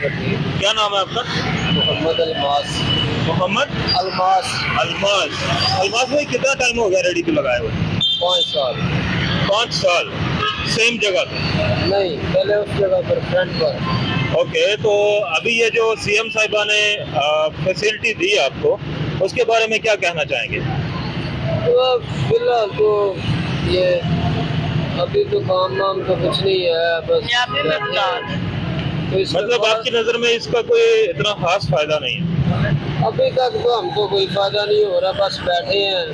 क्या नाम है आपका? मोहम्मद अलमास। मोहम्मद अलमास। अलमास। अलमास भाई कितना टाइम हो गया रेडी को लगाए हुए? 5 साल। 5 साल सेम जगह पे? नहीं, पहले उस जगह पर फ्रंट पर। ओके, तो अभी ये जो सीएम साहिबा ने फैसिलिटी दी आपको, उसके बारे में क्या कहना चाहेंगे? तो फिलहाल तो ये अभी तो काम वाम तो कुछ नहीं है, बस तो मतलब आपकी नज़र में इसका कोई इतना खास फायदा नहीं है? अभी तक तो हमको कोई फायदा नहीं हो रहा, बस बैठे हैं।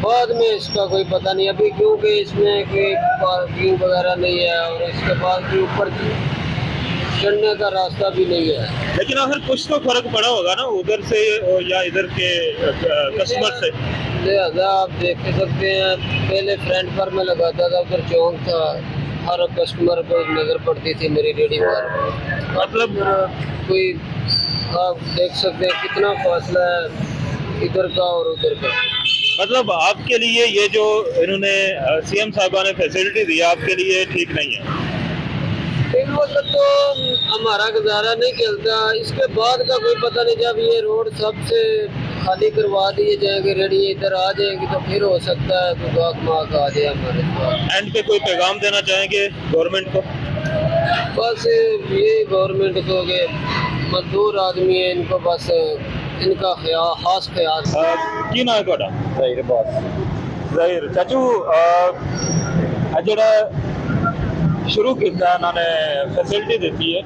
बाद में इसका कोई पता नहीं अभी, क्योंकि इसमें कोई पार्किंग वगैरह नहीं है और इसके बाद भी ऊपर चढ़ने का रास्ता भी नहीं है। लेकिन आखिर कुछ तो फर्क पड़ा होगा ना उधर से या इधर के कस्टमर से? लिहाजा आप देख सकते हैं, पहले फ्रंट पर मैं लगाता था, उधर चौक था, हर कस्टमर को नज़र पड़ती थी मेरी रेडी पर। मतलब कोई आप देख सकते हैं कितना फासला है इधर का और उधर का। मतलब आपके लिए ये जो इन्होंने सीएम साहिबा ने फैसिलिटी दी आपके लिए ठीक नहीं है? मतलब तो हमारा गुजारा नहीं चलता, इसके बाद का कोई पता नहीं। जब ये रोड सबसे खाली करवा दिए जाएंगे, रेडी इधर आ जाएंगी, तो फिर हो सकता है कोई गाहक आ जाए हमारे पास। एंड पे कोई पैगाम देना चाहेंगे गवर्नमेंट को? बस ये गवर्नमेंट को कि मजदूर आदमी है, इनको बस इनका खास ख्याल। की नाम है ਤੁਹਾਡਾ? ज़ाहिर बात। ज़ाहिर चाचू ਜਿਹੜਾ ਸ਼ੁਰੂ ਕੀਤਾ ਇਹਨਾਂ ਨੇ ਫੈਸਿਲਿਟੀ ਦਿੱਤੀ ਹੈ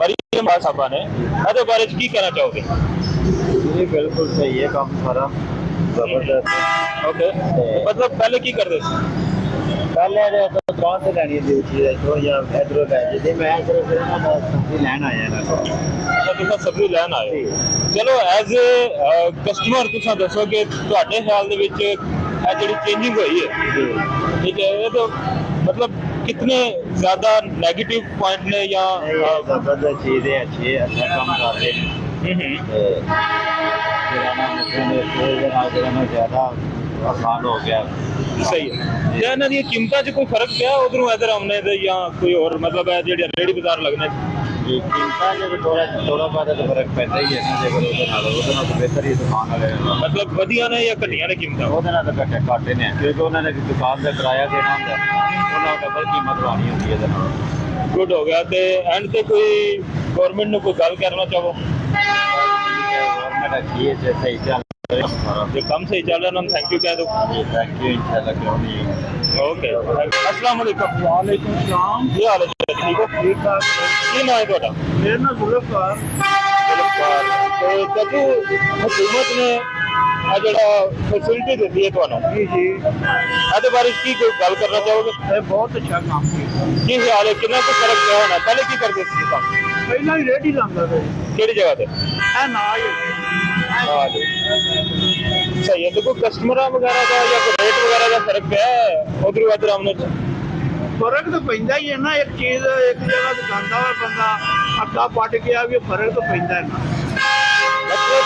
ਮਰੀਮ ਸਾਹਿਬਾ ਨੇ, ਇਹਦੇ ਬਾਰੇ ਕੀ ਕਹਿਣਾ ਚਾਹੋਗੇ? ये बिल्कुल सही है, काम सारा जबरदस्त है। ओके, मतलब पहले की करते थे? पहले तो दुकान से लेनी थी चीज़ तो या इधरों ले जाती, मैं सिर्फ ना सब्जी लेन आया ना। अच्छा, तुम सब्जी लैन आए? चलो एज ए कस्टमर तुम दसो कि ਤੁਹਾਡੇ ख्याल ਦੇ ਵਿੱਚ ਇਹ ਜਿਹੜੀ ਚੇਂजिंग ਹੋਈ ਹੈ, ठीक है, ये तो मतलब कितने ज्यादा नेगेटिव पॉइंट ने या जबरदस्त चीज़ है, अच्छी है, अच्छा काम कर रहे हैं। ज़्यादा आसान हो गया। सही है। क्या ਇਹਨਾਂ ਦੀਆਂ ਕੀਮਤਾਂ 'ਚ ਕੋਈ ਫਰਕ ਪਿਆ ਉਧਰੋਂ ਇਧਰ ਆਉਣੇ ਤੇ ਜਾਂ ਕੋਈ ਹੋਰ ਮਤਲਬ ਹੈ ਜਿਹੜੇ ਰੇੜੀ ਬਾਜ਼ਾਰ ਲੱਗਣੇ? जी, कीमतां जो थोड़ा बहुत तो फर्क पैदा ही है ना, जेकर ਉਹਦੇ ਨਾਲ ਬਿਹਤਰ ਹੀ ਦੁਕਾਨ ਵਾਲੇ मतलब ਵਧੀਆ ਨੇ ਜਾਂ ਘਟੀਆਂ ਨੇ ਕੀਮਤਾਂ? ਉਹਦੇ ਨਾਲ ਤਾਂ ਘੱਟੇ ਨੇ, ਕਿਉਂਕਿ ਉਹਨਾਂ ਨੇ ਦੁਕਾਨ ਦਾ ਕਿਰਾਇਆ ਦੇਣਾ ਹੁੰਦਾ, ਉਹਨਾਂ ਨੂੰ ਡਬਲ ਕੀਮਤ ਲਾਣੀ ਹੁੰਦੀ ਹੈ ਇਹਦੇ ਨਾਲ। ਗੁੱਡ ਹੋ ਗਿਆ। ਤੇ ਐਂਡ ਤੇ ਕੋਈ ਗਵਰਨਮੈਂਟ ਨੂੰ ਕੋਈ ਗੱਲ ਕਰਨਾ ਚਾਹੋ? गवर्नमेंट अच्छी है, सही चल रहा जो कम सही चल रहा है, थैंक यू कह दो। है। थैंक यू, इंशाल्लाह क्यों नहीं। ओके, अस्सलाम वालेकुम। वालेकुम सलाम। ਕੀ ਹਾਲ ਹੈ? ਠੀਕ ਹੋ? ठीक ठाक। ਕੀ ਨਾਮ ਹੈ ਤੁਹਾਡਾ? मेरा नाम जुल्फकार। ਤੇ ਚਾਚੂ ਹਕੂਮਤ ਨੇ ਆ ਜਿਹੜਾ ਫੈਸਿਲਿਟੀ ਦਿੱਤੀ ਹੈ ਤੁਹਾਨੂੰ, जी जी, ਇਹਦੇ ਬਾਰੇ ਕੀ ਕੋਈ ਗੱਲ ਕਰਨਾ ਚਾਹੋਗੇ? ये बहुत अच्छा काम किया। ਕੀ ਖਿਆਲ ਹੈ ਕਿੰਨਾ ਕੁ ਫਰਕ ਪਿਆ ਹੋਣਾ? ਪਹਿਲੇ ਕੀ ਕਰਦੇ ਸੀ ਕੰਮ? ਪਹਿਲਾਂ ਹੀ ਰੇਡੀ ਲਾਉਂਦਾ ਸੀ, ਕਿਹੜੀ ਜਗ੍ਹਾ ਤੇ? ਇਹ ਨਾ ਹੀ हाँ जी, सही है। तो कोई कस्टमर वगैरह का या कोई रेट वगैरह का फर्क पिया है उधर उधर हमने? फर्क तो पैदा ही है ना, एक चीज एक जगह दुकानदा हुआ बंदा अग्गा पट गया भी फर्क तो पैदा है ना। मतलब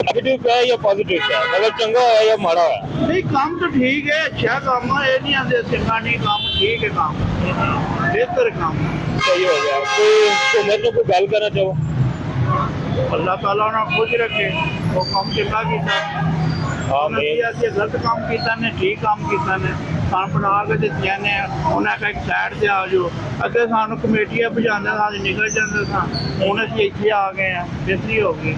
नेगेटिव क्या है या पॉजिटिव क्या है? मतलब चंगा है या माड़ा है? नहीं, काम तो ठीक है, अच्छा काम है, ये नहीं आते चंगा नहीं, काम ठीक है, काम बेहतर काम है। सही हो गया। कोई हुकूमत को कोई गल करना चाहो? अल्लाह ताला ने खुश रखे, वो काम चंगा किया। गलत काम किया ने, ठीक काम किया ने, सानू बना के दित्तियां ने, उन्हें आखिया एक साइड से आ जाओ। अगे सानू कमेटियां भजांदे निकल जाते सा, हुण असीं इत्थे आ गए हैं, बेहतरी हो गई।